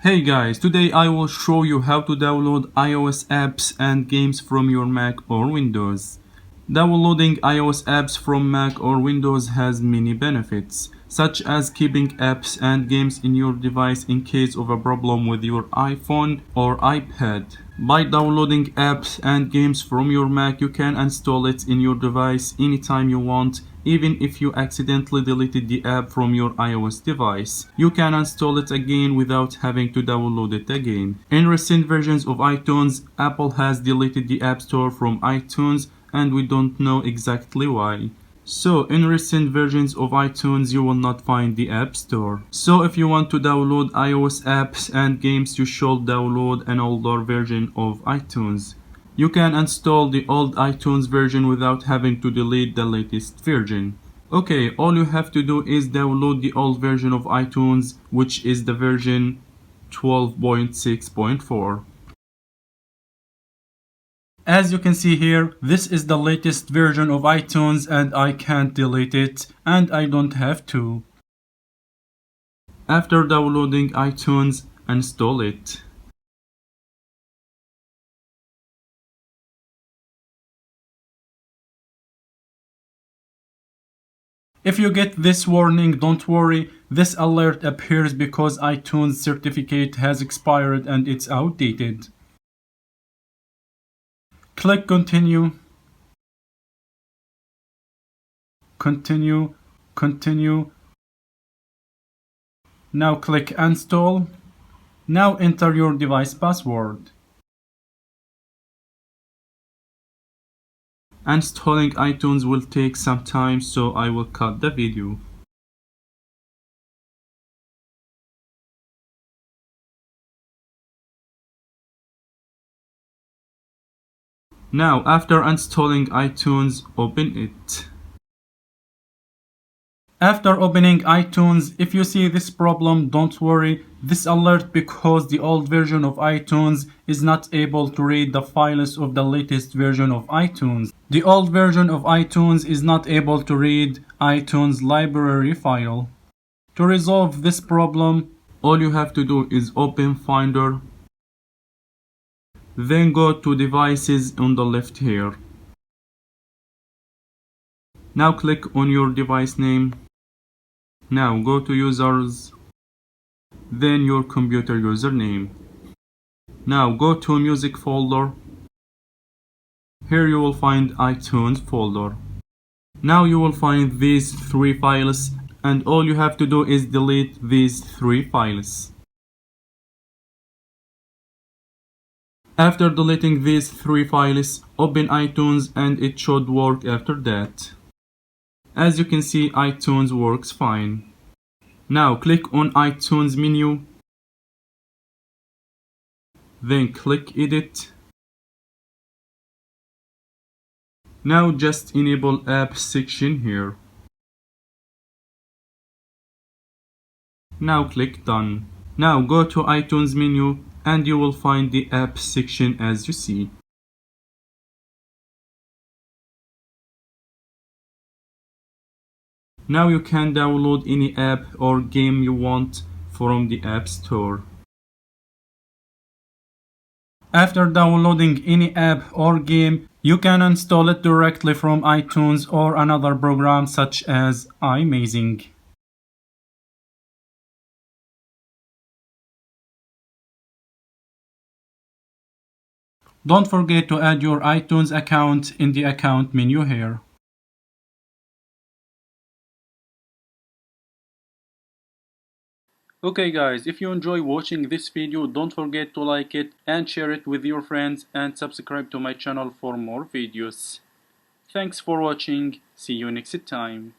Hey guys, today I will show you how to download iOS apps and games from your Mac or Windows. Downloading iOS apps from Mac or Windows has many benefits, such as keeping apps and games in your device in case of a problem with your iPhone or iPad. By downloading apps and games from your Mac, you can install it in your device anytime you want, even if you accidentally deleted the app from your iOS device. You can install it again without having to download it again. In recent versions of iTunes, Apple has deleted the App Store from iTunes, and we don't know exactly why. So in recent versions of iTunes you will not find the App Store. So if you want to download iOS apps and games, you should download an older version of iTunes. You can install the old iTunes version without having to delete the latest version. Okay, all you have to do is download the old version of iTunes, which is the version 12.6.4. As you can see here, this is the latest version of iTunes and I can't delete it, and I don't have to. After downloading iTunes, install it. If you get this warning, don't worry, this alert appears because iTunes certificate has expired and it's outdated. Click Continue. Continue. Now click Install. Now enter your device password. Installing iTunes will take some time, so I will cut the video. Now, after installing iTunes, open it. After opening iTunes, if you see this problem, don't worry. This alert because the old version of iTunes is not able to read the files of the latest version of iTunes. The old version of iTunes is not able to read iTunes library file. To resolve this problem, all you have to do is open Finder, then go to Devices on the left here. Now click on your device name. Now go to Users, then your computer username. Now go to Music folder. Here you will find iTunes folder. Now you will find these three files, and all you have to do is delete these three files. After deleting these three files, open iTunes and it should work after that. As you can see, iTunes works fine. Now click on iTunes menu, then click Edit. Now just enable Apps section here. Now click Done. Now go to iTunes menu and you will find the Apps section as you see. Now you can download any app or game you want from the App Store. After downloading any app or game, you can install it directly from iTunes or another program such as iMazing. Don't forget to add your iTunes account in the account menu here. Okay guys, if you enjoy watching this video, don't forget to like it and share it with your friends and subscribe to my channel for more videos. Thanks for watching. See you next time.